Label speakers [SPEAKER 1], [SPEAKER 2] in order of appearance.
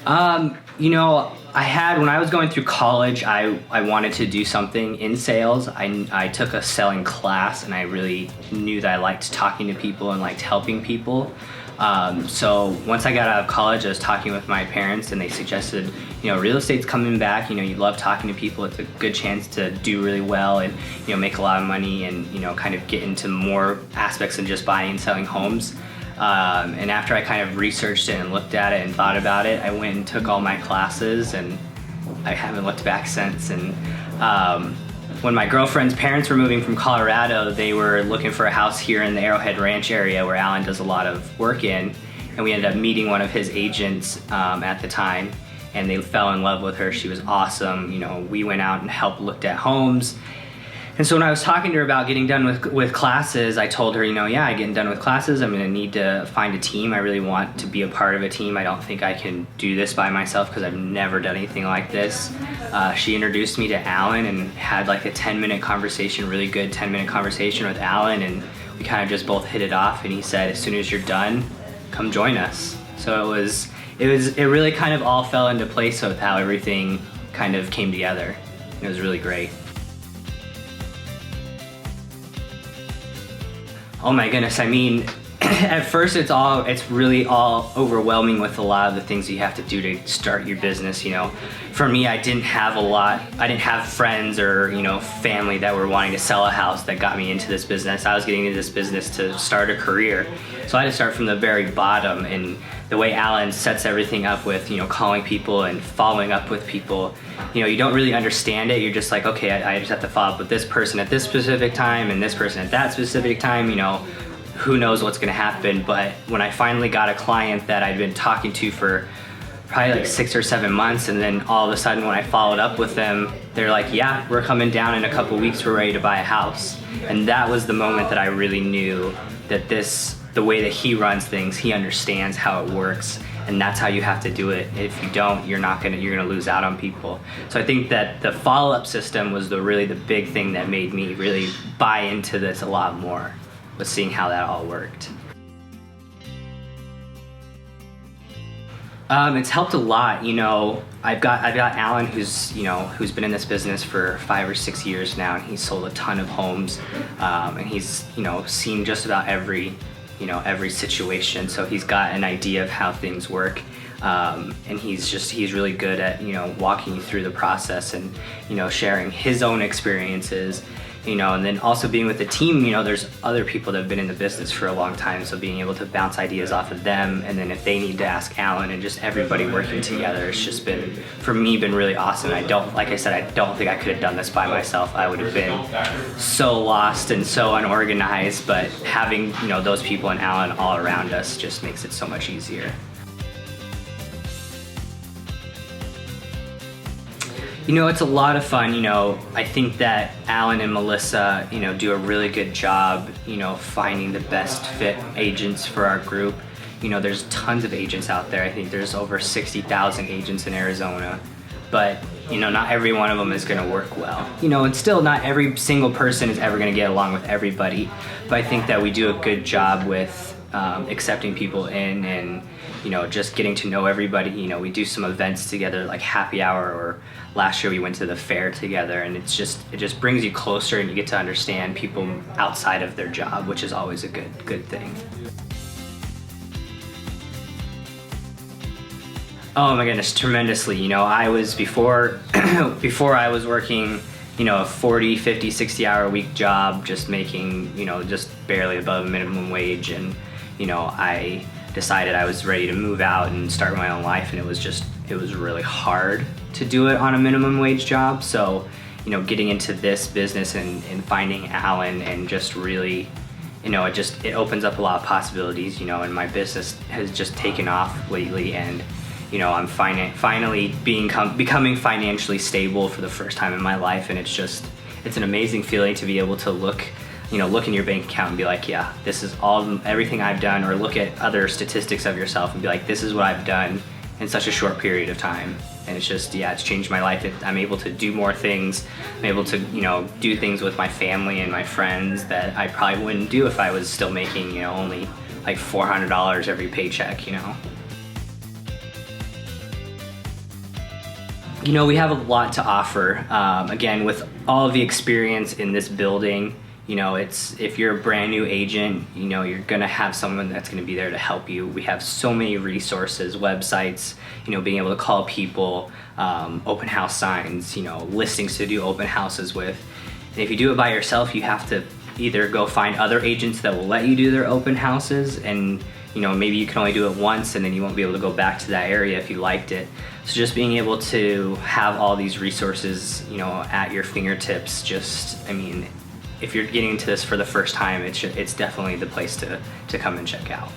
[SPEAKER 1] When I was going through college, I wanted to do something in sales. I took a selling class, and I really knew that I liked talking to people and liked helping people. So once I got out of college, I was talking with my parents, and they suggested, real estate's coming back. You love talking to people. It's a good chance to do really well and, make a lot of money and, kind of get into more aspects than just buying and selling homes. And after I kind of researched it and looked at it and thought about it, I went and took all my classes, and I haven't looked back since. And when my girlfriend's parents were moving from Colorado, they were looking for a house here in the Arrowhead Ranch area where Alan does a lot of work in. And we ended up meeting one of his agents at the time, and they fell in love with her. She was awesome. We went out and helped looked at homes. And so when I was talking to her about getting done with classes, I told her, I'm getting done with classes. I'm gonna need to find a team. I really want to be a part of a team. I don't think I can do this by myself because I've never done anything like this. She introduced me to Alan and had like a 10-minute conversation, really good 10-minute conversation with Alan, and we kind of just both hit it off, and he said, as soon as you're done, come join us. So it really kind of all fell into place with how everything kind of came together. It was really great. Oh my goodness, at first it's really all overwhelming with a lot of the things you have to do to start your business. For me, I didn't have friends or, family that were wanting to sell a house that got me into this business. I was getting into this business to start a career. So I had to start from the very bottom, and the way Alan sets everything up with, calling people and following up with people, you don't really understand it. You're just like, okay, I just have to follow up with this person at this specific time and this person at that specific time, who knows what's gonna happen. But when I finally got a client that I'd been talking to for probably like 6 or 7 months, and then all of a sudden when I followed up with them, they're like, yeah, we're coming down in a couple weeks, we're ready to buy a house. And that was the moment that I really knew that the way that he runs things, he understands how it works, and that's how you have to do it. If you don't, you're gonna lose out on people. So I think that the follow-up system was really the big thing that made me really buy into this a lot more, was seeing how that all worked. It's helped a lot. I've got Alan who's been in this business for 5 or 6 years now, and he's sold a ton of homes, and he's seen just about every situation. So he's got an idea of how things work, and he's really good at walking you through the process and sharing his own experiences. And then also being with the team, there's other people that have been in the business for a long time, so being able to bounce ideas off of them, and then if they need to ask Alan, and just everybody working together, it's just been, for me, been really awesome. Like I said, I don't think I could have done this by myself. I would have been so lost and so unorganized, but having, those people and Alan all around us just makes it so much easier. It's a lot of fun. I think that Alan and Melissa, do a really good job, finding the best fit agents for our group. There's tons of agents out there. I think there's over 60,000 agents in Arizona, but, not every one of them is gonna work well. And still not every single person is ever gonna get along with everybody, but I think that we do a good job with accepting people in and, just getting to know everybody. We do some events together like happy hour, or last year we went to the fair together, and it just brings you closer, and you get to understand people outside of their job, which is always a good thing. Oh my goodness, tremendously. I was before I was working, a 40, 50, 60 hour a week job, just making, just barely above minimum wage, and I decided I was ready to move out and start my own life, and it was really hard to do it on a minimum wage job. So, getting into this business and finding Alan, and just really, it opens up a lot of possibilities, and my business has just taken off lately, and I'm finally becoming financially stable for the first time in my life, and it's an amazing feeling to be able to look in your bank account and be like, yeah, this is everything I've done, or look at other statistics of yourself and be like, this is what I've done in such a short period of time. And it's changed my life. I'm able to do more things. I'm able to, do things with my family and my friends that I probably wouldn't do if I was still making, only like $400 every paycheck, You know, we have a lot to offer. Again, with all of the experience in this building, you know, if you're a brand new agent, you know, you're gonna have someone that's gonna be there to help you. We have so many resources, websites, you know, being able to call people, open house signs, you know, listings to do open houses with. And if you do it by yourself, you have to either go find other agents that will let you do their open houses, and you know, maybe you can only do it once and then you won't be able to go back to that area if you liked it. So just being able to have all these resources, you know, at your fingertips, I mean, if you're getting into this for the first time, it's definitely the place to come and check out.